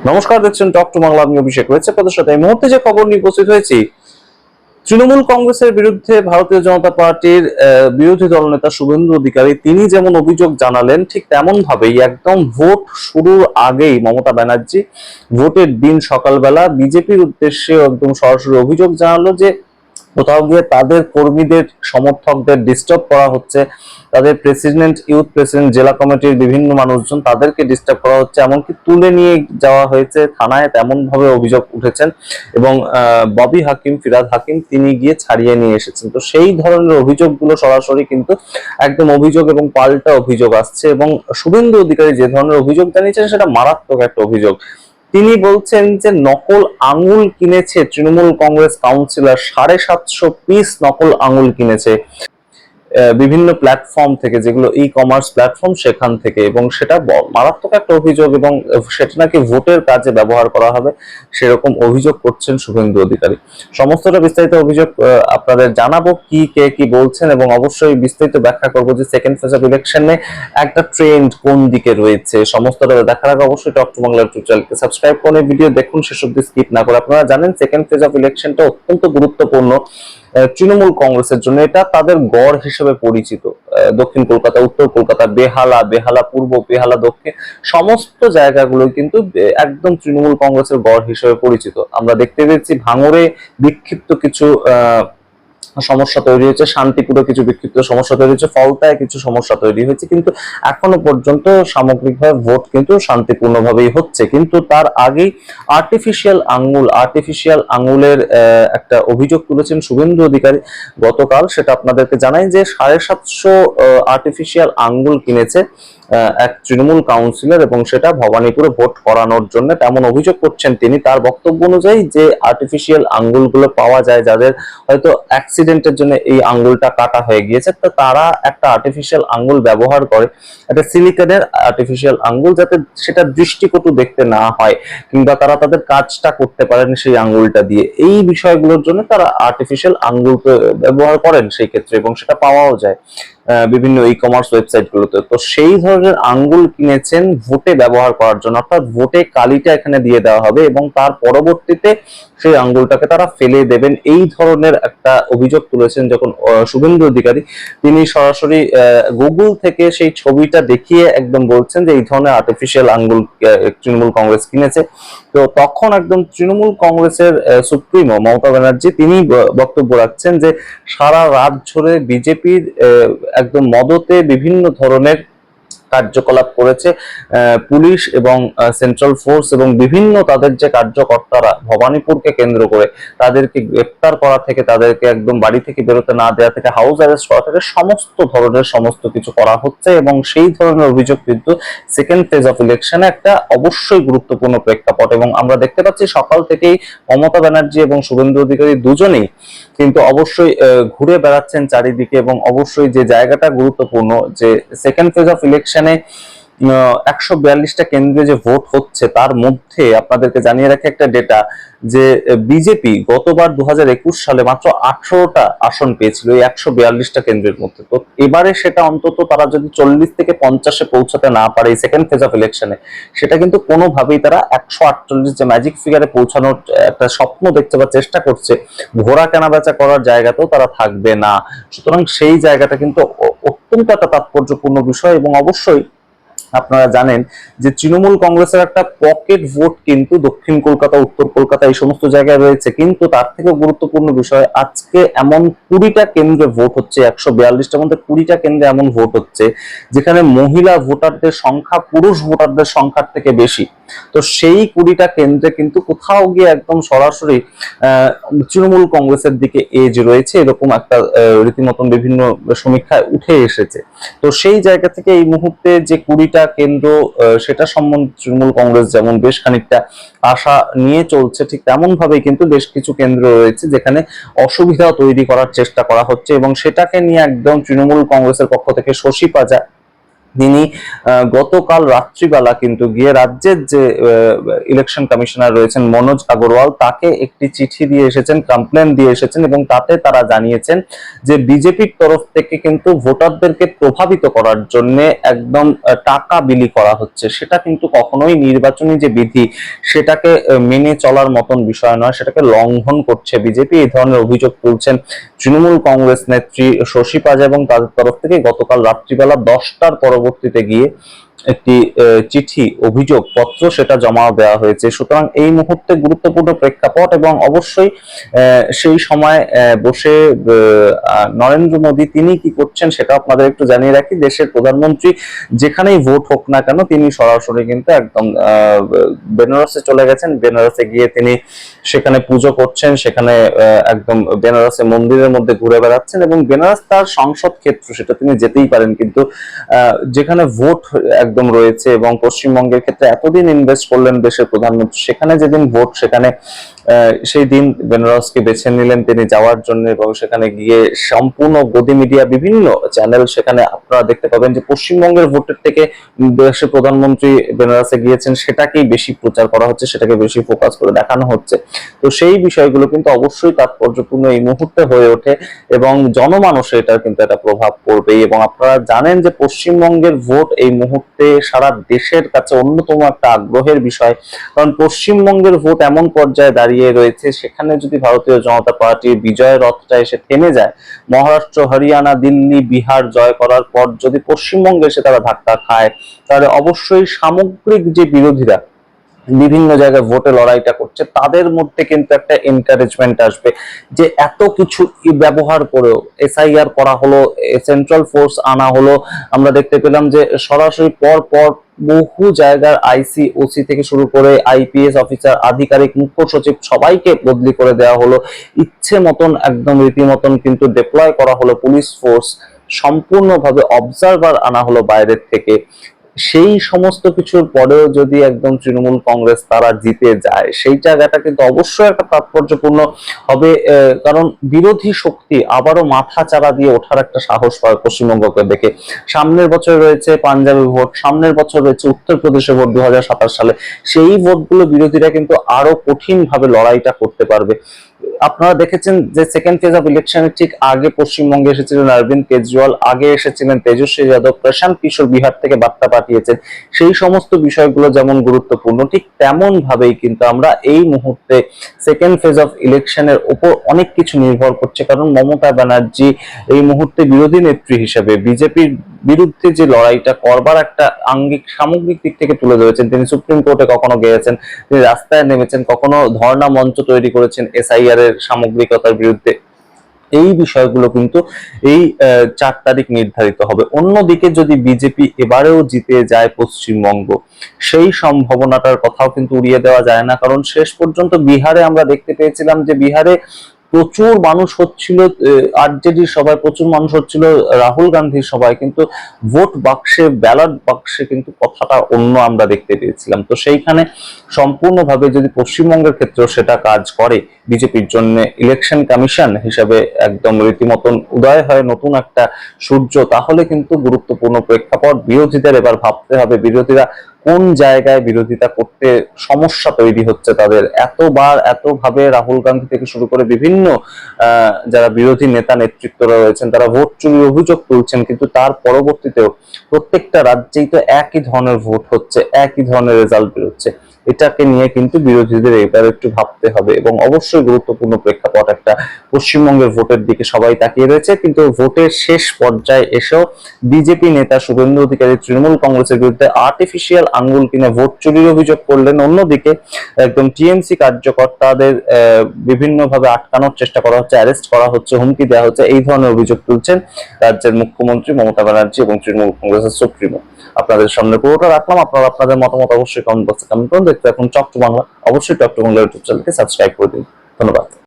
নমস্কার, দেখছেন talk to Bangla. আমি অভিষেক রয়েছে আপনাদের সাথে। এই মুহূর্তে যে খবর নিয়ে উপস্থিত হয়েছি, তৃণমূল কংগ্রেসের বিরুদ্ধে ভারতীয় জনতা পার্টির বিরোধী দলনেতা শুভেন্দু অধিকারী তিনি যেমন অভিযোগ জানালেন, ঠিক তেমন ভাবেই একদম ভোট শুরুর আগেই মমতা ব্যানার্জি ভোটের দিন সকালবেলা বিজেপির উদ্দেশ্যে একদম সরাসরি অভিযোগ জানালো যে কোথাও গিয়ে তাদের কর্মীদের সমর্থকদের ডিস্টার্ব করা হচ্ছে, তাদের প্রেসিডেন্ট, ইউথ প্রেসিডেন্ট, জেলা কমিটির বিভিন্ন মানুষজন তাদেরকে ডিস্টার্ব করা হচ্ছে, এমনকি তুলে নিয়ে যাওয়া হয়েছে থানায়, তেমন ভাবে অভিযোগ উঠেছেন। এবং ববি হাকিম, ফিরাদ হাকিম তিনি গিয়ে ছাড়িয়ে নিয়ে এসেছেন। তো সেই ধরনের অভিযোগগুলো সরাসরি কিন্তু একদম অভিযোগ এবং পাল্টা অভিযোগ আসছে। এবং শুভেন্দু অধিকারী যে ধরনের অভিযোগ জানিয়েছেন সেটা মারাত্মক একটা অভিযোগ। তিনি বলছেন যে নকল আঙুল কিনেছে তৃণমূল কংগ্রেস কাউন্সিলর, 750 পিস নকল আঙুল কিনেছে বিভিন্ন প্ল্যাটফর্ম থেকে, যেগুলো ই কমার্স প্ল্যাটফর্ম, সেখান থেকে। এবং সেটা মারাত্মক একটা অভিযোগ, এবং সেটা নাকি ভোটের কাজে ব্যবহার করা হবে, সেরকম অভিযোগ করছেন শুভেন্দু অধিকারী। সমস্তটা বিস্তারিত অভিযোগ আপনাদের জানাবো, কে কি বলছেন, এবং অবশ্যই বিস্তারিত ব্যাখ্যা করবো যে সেকেন্ড ফেজ অফ ইলেকশনে একটা ট্রেন্ড কোন দিকে রয়েছে। সমস্তটা দেখার আগে অবশ্যই টক টু বাংলা ইউটিউব চ্যানেলকে সাবস্ক্রাইব করে ভিডিও দেখুন শেষ অব্দি স্কিপ না করে। আপনারা জানেন সেকেন্ড ফেজ অফ ইলেকশনটা অত্যন্ত গুরুত্বপূর্ণ তৃণমূল কংগ্রেসের জন্য। এটা তাদের গড় হিসেবে পরিচিত। দক্ষিণ কলকাতা, উত্তর কলকাতা, বেহালা, বেহালা পূর্ব, বেহালা দক্ষিণ, সমস্ত জায়গাগুলো কিন্তু একদম তৃণমূল কংগ্রেসের গড় হিসেবে পরিচিত। আমরা দেখতে পেয়েছি ভাঙড়ে বিক্ষিপ্ত কিছু সমস্যা তৈরি হয়েছে, শান্তিপুরে কিছু বিক্ষিপ্ত সমস্যা তৈরি হয়েছে, ফলতায় কিছু সমস্যা তৈরি হয়েছে, কিন্তু এখনো পর্যন্ত সামগ্রিকভাবে ভোট কিন্তু শান্তিপূর্ণভাবেই হচ্ছে। কিন্তু তার আগেই আর্টিফিশিয়াল আঙ্গুলের একটা অভিযোগ তুলেছেন শুভেন্দু অধিকারী গতকাল। সেটা আপনাদেরকে জানাই যে 750 আর্টিফিশিয়াল আঙ্গুল কিনেছে এক তৃণমূল কাউন্সিলর, এবং সেটা ভবানীপুরে ভোট করানোর জন্য, তেমন অভিযোগ করছেন তিনি। তার বক্তব্য অনুযায়ী যে আর্টিফিশিয়াল আঙ্গুলগুলো পাওয়া যায়, যাদের হয়তো অ্যাক্সিডেন্টের জন্য এই আঙ্গুলটা কাটা হয়ে গিয়েছে, তো তারা একটা আর্টিফিশিয়াল আঙ্গুল ব্যবহার করে, একটা সিলিকনের আর্টিফিশিয়াল আঙ্গুল, যাতে সেটা দৃষ্টিকটু দেখতে না হয়, কিংবা তারা তাদের কাজটা করতে পারেন সেই আঙ্গুলটা দিয়ে। এই বিষয়গুলোর জন্য তারা আর্টিফিশিয়াল আঙ্গুল ব্যবহার করেন সেই ক্ষেত্রে, এবং সেটা পাওয়াও যায় বিভিন্ন ই কমার্স ওয়েবসাইট গুলোতে। তো সেই ধরনের আঙ্গুল কিনেছেন ভোটে ব্যবহার করার জন্য, অর্থাৎ ভোটে কালিটা এখানে দিয়ে দেওয়া হবে এবং তার পরবর্তীতে সেই আঙ্গুলটাকে তারা ফেলে দেবেন। এই ধরনের একটা অভিযোগ তুলেছেন যখন শুভেন্দু অধিকারী, তিনি সরাসরি গুগল থেকে সেই ছবিটা দেখিয়ে একদম বলছেন যে এই ধরনের আর্টিফিশিয়াল আঙ্গুল তৃণমূল কংগ্রেস কিনেছে। তো তখন একদম তৃণমূল কংগ্রেসের সুপ্রিমো মমতা ব্যানার্জি তিনি বক্তব্য রাখছেন যে সারা রাত ধরে বিজেপির একদম মদতে বিভিন্ন ধরনের কার্যকলাপ করেছে পুলিশ এবং সেন্ট্রাল ফোর্স, এবং বিভিন্ন তাদের যে কার্যকর্তারা ভবানীপুরকে কেন্দ্র করে, তাদেরকে গ্রেপ্তার করা থেকে, তাদেরকে একদম বাড়ি থেকে বেরোতে না দেওয়া থেকে, হাউস অ্যারেস্ট করা থেকে, সমস্ত ধরনের সমস্ত কিছু করা হচ্ছে। এবং সেই ধরনের অভিযোগ কিন্তু সেকেন্ড ফেজ অফ ইলেকশনে একটা অবশ্যই গুরুত্বপূর্ণ প্রেক্ষাপট। এবং আমরা দেখতে পাচ্ছি সকাল থেকেই মমতা ব্যানার্জি এবং শুভেন্দু অধিকারী দুজনেই কিন্তু অবশ্যই ঘুরে বেড়াচ্ছেন চারিদিকে, এবং অবশ্যই যে জায়গাটা গুরুত্বপূর্ণ, যে সেকেন্ড ফেজ অফ ইলেকশনে 142টা কেন্দ্রে যে ভোট হচ্ছে, তার মধ্যে আপনাদেরকে জানিয়ে রাখি একটা ডেটা, যে বিজেপি গতবার 2021 সালে মাত্র 18টা আসন পেয়েছিল এই 142টা কেন্দ্রের মধ্যে। তো এবারে সেটা অন্তত তারা যদি 40 থেকে 50-এ পৌঁছাতে না পারে এই সেকেন্ড ফেজ অফ ইলেকশনে, সেটা কিন্তু কোনোভাবেই তারা 148 যে ম্যাজিক ফিগারে পৌঁছানোর একটা স্বপ্ন দেখছে বা চেষ্টা করছে, ঘোড়া কেনা বেচা করার জায়গাতেও তারা থাকবে না। সুতরাং সেই জায়গাটা কিন্তু অত্যন্ত একটা তাৎপর্যপূর্ণ বিষয়। এবং অবশ্যই আপনারা জানেন যে তৃণমূল কংগ্রেসের একটা পকেট ভোট কিন্তু দক্ষিণ কলকাতা, উত্তর কলকাতা, এই সমস্ত জায়গায় রয়েছে। কিন্তু তার থেকে গুরুত্বপূর্ণ বিষয়, আজকে এমন 20টা কেন্দ্রে ভোট হচ্ছে, 142টার মধ্যে 20টা কেন্দ্রে এমন ভোট হচ্ছে যেখানে মহিলা ভোটারদের সংখ্যা পুরুষ ভোটারদের সংখ্যার থেকে বেশি। তো সেই 20টা কেন্দ্রে কিন্তু কোথাও গিয়ে একদম সরাসরি তৃণমূল কংগ্রেসের দিকে এজ রয়েছে, এরকম একটা রীতিমতন বিভিন্ন সমীক্ষায় উঠে এসেছে। তো সেই জায়গা থেকে এই মুহূর্তে যে 20টা কেন্দ্র, সেটা সম্বন্ধে তৃণমূল কংগ্রেস যেমন বেশ খানিকটা আশা নিয়ে চলছে, ঠিক তেমন ভাবেই কিন্তু বেশ কিছু কেন্দ্র রয়েছে যেখানে অসুবিধা তৈরি করার চেষ্টা করা হচ্ছে। এবং সেটাকে নিয়ে একদম তৃণমূল কংগ্রেসের পক্ষ থেকে শশী পাজা তিনি গতকাল রাত্রিবেলা কিন্তু গিয়ে রাজ্যের যে ইলেকশন কমিশনার রয়েছেন মনোজ আগরওয়াল, তাকে একটি চিঠি দিয়ে এসেছেন, কমপ্লেন দিয়ে এসেছেন, এবং তাতে তারা জানিয়েছেন যে বিজেপির তরফ থেকে কিন্তু ভোটারদেরকে প্রভাবিত করার জন্য একদম টাকা বিলি করা হচ্ছে। সেটা কিন্তু কখনোই নির্বাচনী যে বিধি সেটাকে মেনে চলার মতন বিষয় নয়, সেটাকে লঙ্ঘন করছে বিজেপি, এই ধরনের অভিযোগ তুলছেন তৃণমূল কংগ্রেস নেত্রী শশী পাজা, এবং তাদের তরফ থেকে গতকাল রাত্রিবেলা 10টার পরবর্তীতে গিয়ে একটি চিঠি অভিযোগ পত্র সেটা জমা দেওয়া হয়েছে। সুতরাং এই মুহূর্তে গুরুত্বপূর্ণ প্রেক্ষাপট, এবং অবশ্যই সেই সময় বসে নরেন্দ্র মোদী তিনি কি করছেন সেটা আপনাদের একটু জানিয়ে রাখি। দেশের প্রধানমন্ত্রী যেখানেই ভোট হোক না কেন তিনি সরাসরি কিন্তু একদম বেনারসে চলে গেছেন। বেনারসে গিয়ে তিনি সেখানে পুজো করছেন, সেখানে একদম বেনারসে মন্দিরের মধ্যে ঘুরে বেড়াচ্ছেন, এবং বেনারস তার সংসদ ক্ষেত্র, সেটা তিনি যেতেই পারেন, কিন্তু যেখানে ভোট একদম রয়েছে এবং পশ্চিমবঙ্গের ক্ষেত্রে এতদিন ইনভেস্ট করলেন দেশের প্রধানমন্ত্রী, সেখানে যেদিন ভোট সেখানে সেই দিন বেনারসকে বেছে নিলেন তিনি যাওয়ার জন্য, এবং সেখানে গিয়ে সম্পূর্ণ গদি মিডিয়া বিভিন্ন চ্যানেল সেখানে আপনারা দেখতে পাবেন যে পশ্চিমবঙ্গের ভোটের থেকে দেশের প্রধানমন্ত্রী বেনারসে গিয়েছেন সেটাকেই বেশি প্রচার করা হচ্ছে, সেটাকে বেশি ফোকাস করে দেখানো হচ্ছে। তো সেই বিষয়গুলো কিন্তু অবশ্যই তাৎপর্যপূর্ণ এই মুহূর্তে হয়ে ওঠে, এবং জনমানসে এটার কিন্তু একটা প্রভাব পড়বেই। এবং আপনারা জানেন যে পশ্চিমবঙ্গের ভোট এই মুহূর্তে সারা দেশের কাছে অন্যতম একটা আগ্রহের বিষয়, কারণ পশ্চিমবঙ্গের ভোট এমন পর্যায়ে দাঁড়িয়ে রয়েছে সেখানে যদি ভারতীয় জনতা পার্টির বিজয় রথটা এসে থেমে যায়, মহারাষ্ট্র, হরিয়ানা, দিল্লি, বিহার জয় করার পর যদি পশ্চিমবঙ্গে এসে তারা ধাক্কা খায়, তাহলে অবশ্যই সামগ্রিক যে বিরোধীরা বিভিন্ন জায়গায় ভোটে লড়াইটা করছে তাদের মধ্যে কিন্তু একটা এনকারেজমেন্ট আসবে যে এত কিছু ব্যবহার করেও এসআইআর করা হলো, সেন্ট্রাল ফোর্স আনা হলো, আমরা দেখতে পেলাম যে সরাসরি পর পর বহু জায়গার আইসি ওসি থেকে শুরু করে আইপিএস অফিসার, আধিকারিক, মুখ্য সচিব সবাইকে বদলি করে দেওয়া হলো, ইচ্ছে মতন একদম রীতিমতন কিন্তু ডিপ্লয় করা হলো পুলিশ ফোর্স, সম্পূর্ণভাবে অবজারভার আনা হলো বাইরের থেকে। সেই সমস্ত কিছুর পরেও যদি একদম তৃণমূল কংগ্রেস তারা জিতে যায়, সেই জায়গাটা কিন্তু অবশ্যই একটা তাৎপর্যপূর্ণ হবে, কারণ বিরোধী শক্তি আবারও মাথা চাড়া দিয়ে ওঠার একটা সাহস পায় পশ্চিমবঙ্গকে দেখে। সামনের বছর রয়েছে পাঞ্জাবে ভোট, সামনের বছর রয়েছে উত্তরপ্রদেশে ভোট 2027 সালে, সেই ভোটগুলো বিরোধীরা কিন্তু আরো কঠিন ভাবে লড়াইটা করতে পারবে। আপনারা দেখেছেন যে সেকেন্ড ফেজ অফ ইলেকশনের ঠিক আগে পশ্চিমবঙ্গে এসেছিলেন অরবিন্দ কেজরিওয়াল, আগে এসেছিলেন তেজস্বী যাদব, প্রশান্ত কিশোর বিহার থেকে বার্তা পাঠিয়েছেন। সেই সমস্ত বিষয়গুলো যেমন গুরুত্বপূর্ণ, ঠিক তেমন ভাবেই কিন্তু আমরা এই মুহূর্তে সেকেন্ড ফেজ অফ ইলেকশনের উপর অনেক কিছু নির্ভর করছে, কারণ মমতা ব্যানার্জি এই মুহূর্তে বিরোধী নেত্রী হিসেবে বিজেপির বিরুদ্ধে যে লড়াইটা করবার একটা আঙ্গিক সামগ্রিক দিক থেকে তুলে ধরেছেন। তিনি সুপ্রিম কোর্টে কখনো গিয়েছেন, তিনি রাস্তায় নেমেছেন, কখনো ধর্ণা মঞ্চ তৈরি করেছেন এসআইআর এর সামগ্রিকতার বিরুদ্ধে। এই বিষয়গুলো কিন্তু এই 4 তারিখ নির্ধারিত হবে। অন্যদিকে যদি বিজেপি এবারেও জিতে যায় পশ্চিমবঙ্গ, সেই সম্ভাবনাটার কথাও কিন্তু উড়িয়ে দেওয়া যায় না, কারণ শেষ পর্যন্ত বিহারে আমরা দেখতে পেয়েছিলাম যে বিহারে প্রচুর মানুষ হচ্ছিল আরজেডির সভায়, প্রচুর মানুষ হচ্ছিল রাহুল গান্ধীর সভায়, কিন্তু ভোট বাক্সে, ব্যালট বাক্সে কিন্তু কথাটা অন্য আমরা দেখতে পেয়েছিলাম। তো সেইখানে সম্পূর্ণভাবে যদি পশ্চিমবঙ্গের ক্ষেত্রেও সেটা কাজ করে বিজেপির জন্য, ইলেকশন কমিশন হিসাবে একদম রীতিমতন উদয় হয় নতুন একটা সূর্য, তাহলে কিন্তু গুরুত্বপূর্ণ প্রেক্ষাপট। বিরোধীদের এবার ভাবতে হবে বিরোধীরা কোন জায়গায় বিরোধিতা করতে সমস্যা তৈরি হচ্ছে তাদের। এতবার এতভাবে রাহুল গান্ধী থেকে শুরু করে বিভিন্ন যারা বিরোধী নেতা নেতৃত্বরা রয়েছেন তারা ভোট চুরির অভিযোগ তুলছেন, কিন্তু তার পরবর্তীতেও প্রত্যেকটা রাজ্যেই তো একই ধরনের ভোট হচ্ছে, একই ধরনের রেজাল্ট বেরোচ্ছে। এটাকে নিয়ে কিন্তু বিরোধীদের এবার একটু ভাবতে হবে, এবং অবশ্যই গুরুত্বপূর্ণ প্রেক্ষাপট একটা পশ্চিমবঙ্গের ভোটের দিকে সবাই তাকিয়ে রয়েছে। কিন্তু ভোটের শেষ পর্যায়ে এসেও বিজেপি নেতা শুভেন্দু অধিকারী তৃণমূল কংগ্রেসের বিরুদ্ধে আর্টিফিশিয়াল আঙ্গুল কিনে ভোট চুরির অভিযোগ করলেন। অন্যদিকে একদম টিএমসি কার্যকর্তাদের বিভিন্নভাবে আটকানোর চেষ্টা করা হচ্ছে, অ্যারেস্ট করা হচ্ছে, হুমকি দেওয়া হচ্ছে, এই ধরনের অভিযোগ তুলছেন রাজ্যের মুখ্যমন্ত্রী মমতা ব্যানার্জি এবং তৃণমূল কংগ্রেসের সুপ্রিমো। আপনাদের সামনে পুরোটা রাখলাম, আপনারা আপনাদের মতামত অবশ্যই কমেন্ট বক্সে কমেন্ট করুন। দেখতে এখন টক টু বাংলা, অবশ্যই টক টু বাংলা ইউটিউব চ্যানেলকে সাবস্ক্রাইব করে দিন। ধন্যবাদ।